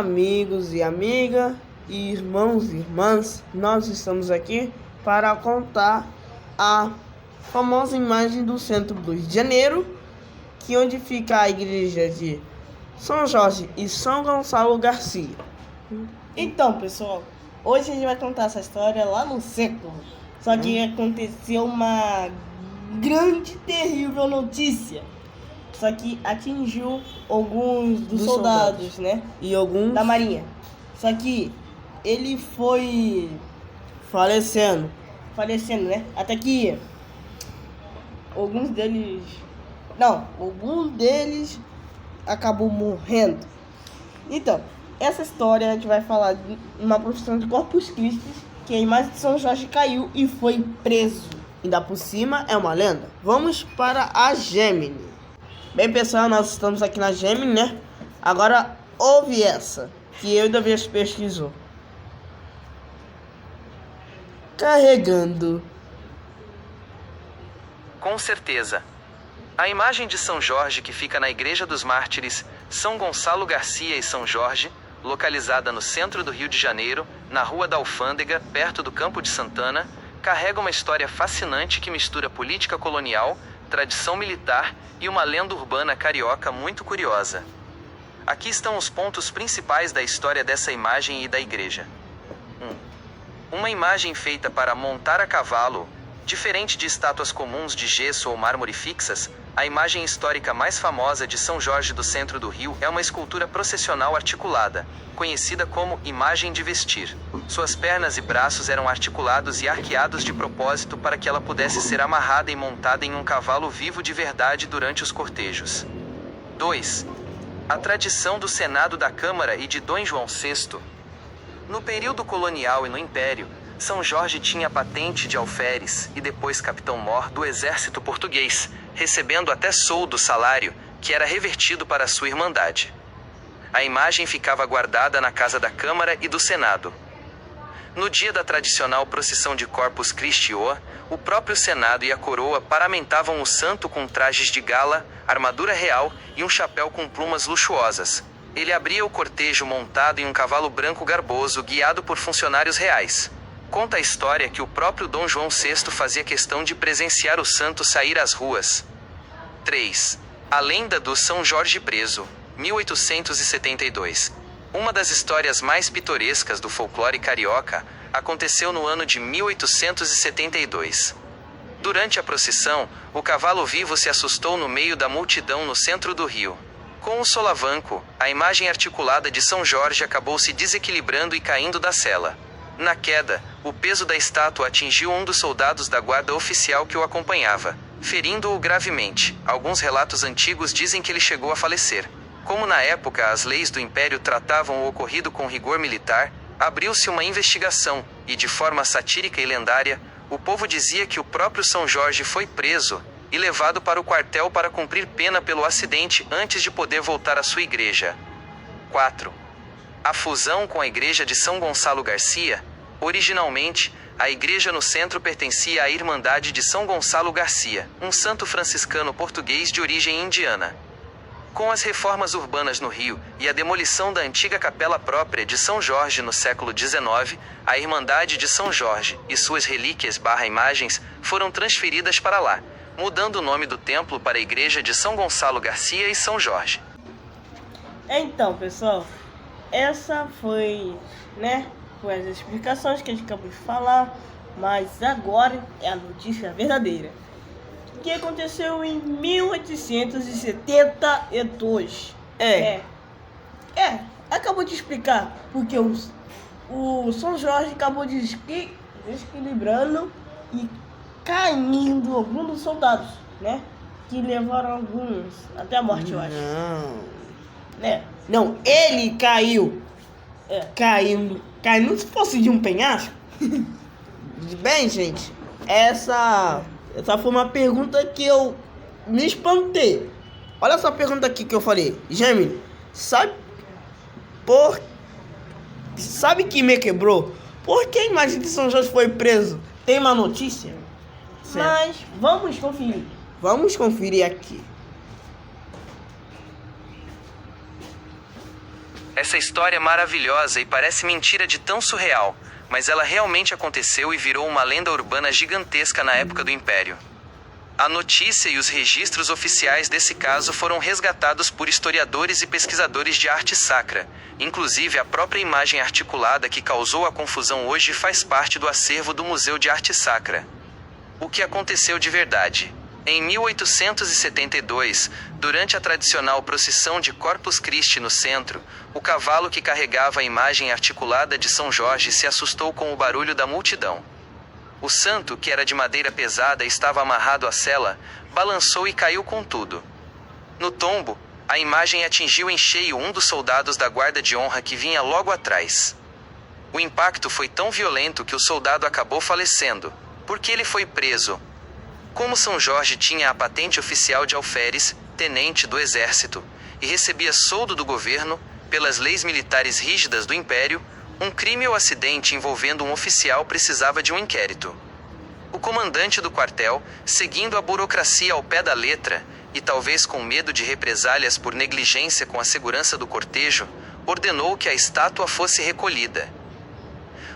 amigos e amigas, irmãos e irmãs, nós estamos aqui para contar a famosa imagem do centro do Rio de Janeiro, que onde fica a igreja de São Jorge e São Gonçalo Garcia. Então, pessoal, hoje a gente vai contar essa história lá no século. Só que aconteceu uma grande, terrível notícia. Só que atingiu alguns dos soldados, né? E alguns da Marinha. Só que ele foi falecendo, né? Até que alguns deles acabou morrendo. Então, essa história a gente vai falar de uma profissão de Corpus Christi, que a imagem de São Jorge caiu e foi preso. Ainda por cima é uma lenda. Vamos para a Gemini. Bem, pessoal, nós estamos aqui na Gemini, né? Agora ouve essa, que eu ainda vez pesquisou. Carregando. Com certeza. A imagem de São Jorge que fica na Igreja dos Mártires, São Gonçalo Garcia e São Jorge, localizada no centro do Rio de Janeiro, na Rua da Alfândega, perto do Campo de Santana, carrega uma história fascinante que mistura política colonial, tradição militar e uma lenda urbana carioca muito curiosa. Aqui estão os pontos principais da história dessa imagem e da igreja. 1. Uma imagem feita para montar a cavalo. Diferente de estátuas comuns de gesso ou mármore fixas, a imagem histórica mais famosa de São Jorge do centro do Rio é uma escultura processional articulada, conhecida como imagem de vestir. Suas pernas e braços eram articulados e arqueados de propósito para que ela pudesse ser amarrada e montada em um cavalo vivo de verdade durante os cortejos. 2. A tradição do Senado da Câmara e de Dom João VI. No período colonial e no Império, São Jorge tinha a patente de alferes e depois capitão-mor do exército português, recebendo até soldo salário, que era revertido para sua irmandade. A imagem ficava guardada na casa da Câmara e do Senado. No dia da tradicional procissão de Corpus Christi, o próprio Senado e a coroa paramentavam o santo com trajes de gala, armadura real e um chapéu com plumas luxuosas. Ele abria o cortejo montado em um cavalo branco garboso guiado por funcionários reais. Conta a história que o próprio Dom João VI fazia questão de presenciar o santo sair às ruas. 3. A lenda do São Jorge preso, 1872. Uma das histórias mais pitorescas do folclore carioca aconteceu no ano de 1872. Durante a procissão, o cavalo vivo se assustou no meio da multidão no centro do Rio. Com o solavanco, a imagem articulada de São Jorge acabou se desequilibrando e caindo da sela. Na queda, o peso da estátua atingiu um dos soldados da guarda oficial que o acompanhava, ferindo-o gravemente. Alguns relatos antigos dizem que ele chegou a falecer. Como na época as leis do Império tratavam o ocorrido com rigor militar, abriu-se uma investigação, e de forma satírica e lendária, o povo dizia que o próprio São Jorge foi preso e levado para o quartel para cumprir pena pelo acidente antes de poder voltar à sua igreja. 4. A fusão com a igreja de São Gonçalo Garcia. Originalmente, a igreja no centro pertencia à Irmandade de São Gonçalo Garcia, um santo franciscano português de origem indiana. Com as reformas urbanas no Rio e a demolição da antiga capela própria de São Jorge no século XIX, a Irmandade de São Jorge e suas relíquias/imagens foram transferidas para lá, mudando o nome do templo para a Igreja de São Gonçalo Garcia e São Jorge. Então, pessoal, essa foi, com as explicações que a gente acabou de falar, mas agora é a notícia verdadeira. Que aconteceu em 1872. Acabou de explicar, porque o São Jorge acabou desequilibrando e caindo alguns dos soldados, que levaram alguns até a morte, eu acho. Não, ele caiu. Caindo se fosse de um penhasco. Bem, gente, essa foi uma pergunta que eu me espantei. Olha essa pergunta aqui que eu falei. Gemini, sabe que me quebrou? Por que a imagem de São Jorge foi preso? Tem uma notícia? Mas vamos conferir. Vamos conferir aqui. Essa história é maravilhosa e parece mentira de tão surreal, mas ela realmente aconteceu e virou uma lenda urbana gigantesca na época do Império. A notícia e os registros oficiais desse caso foram resgatados por historiadores e pesquisadores de arte sacra. Inclusive, a própria imagem articulada que causou a confusão hoje faz parte do acervo do Museu de Arte Sacra. O que aconteceu de verdade? Em 1872, durante a tradicional procissão de Corpus Christi no centro, o cavalo que carregava a imagem articulada de São Jorge se assustou com o barulho da multidão. O santo, que era de madeira pesada e estava amarrado à sela, balançou e caiu com tudo. No tombo, a imagem atingiu em cheio um dos soldados da guarda de honra que vinha logo atrás. O impacto foi tão violento que o soldado acabou falecendo, porque ele foi preso. Como São Jorge tinha a patente oficial de alferes, tenente do exército, e recebia soldo do governo, pelas leis militares rígidas do Império, um crime ou acidente envolvendo um oficial precisava de um inquérito. O comandante do quartel, seguindo a burocracia ao pé da letra, e talvez com medo de represálias por negligência com a segurança do cortejo, ordenou que a estátua fosse recolhida.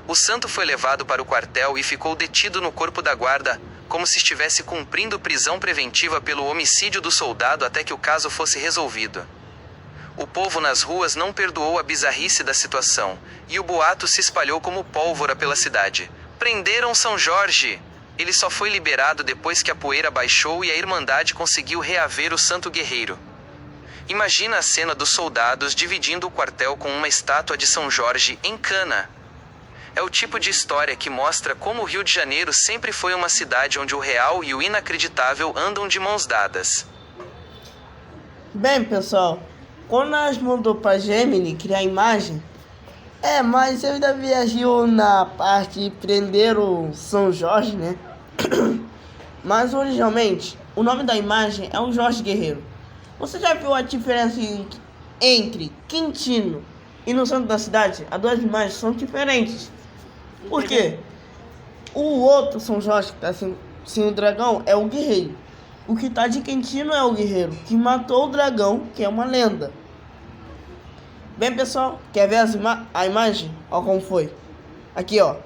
O santo foi levado para o quartel e ficou detido no corpo da guarda, como se estivesse cumprindo prisão preventiva pelo homicídio do soldado até que o caso fosse resolvido. O povo nas ruas não perdoou a bizarrice da situação, e o boato se espalhou como pólvora pela cidade. Prenderam São Jorge! Ele só foi liberado depois que a poeira baixou e a Irmandade conseguiu reaver o santo guerreiro. Imagina a cena dos soldados dividindo o quartel com uma estátua de São Jorge em cana. É o tipo de história que mostra como o Rio de Janeiro sempre foi uma cidade onde o real e o inacreditável andam de mãos dadas. Bem, pessoal, quando nós mandou para Gemini criar a imagem, mas eu ainda viajou na parte de prender o São Jorge, né? Mas originalmente, o nome da imagem é o Jorge Guerreiro. Você já viu a diferença entre Quintino e no centro da cidade? As duas imagens são diferentes. Por quê? O outro São Jorge que tá sem o dragão é o guerreiro. O que tá de Quintino é o guerreiro que matou o dragão, que é uma lenda. Bem, pessoal, quer ver a imagem? Olha como foi. Aqui, ó.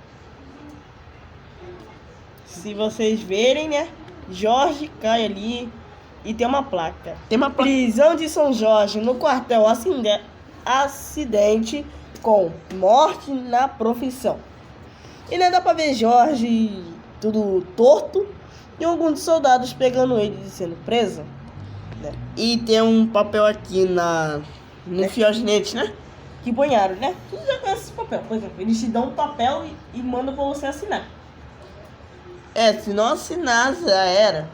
Se vocês verem, né? Jorge cai ali e tem uma placa. Prisão de São Jorge no quartel, acidente com morte na profissão. E ainda dá pra ver Jorge tudo torto e alguns dos soldados pegando ele e sendo preso, né? E tem um papel aqui no fioginete, né? Que banharam, né? Tu já conhece esse papel, por exemplo. Eles te dão um papel e mandam pra você assinar. Se não assinar, já era.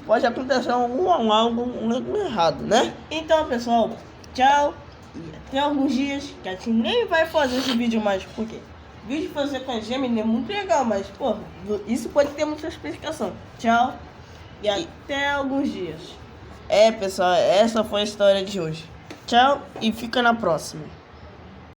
Pode acontecer algo errado, né? Então, pessoal, tchau. E até alguns dias que a gente nem vai fazer esse vídeo mais. Por quê? O vídeo de fazer com a Gemini é muito legal, mas, pô, isso pode ter muita explicação. Tchau. E até alguns dias. Pessoal, essa foi a história de hoje. Tchau e fica na próxima.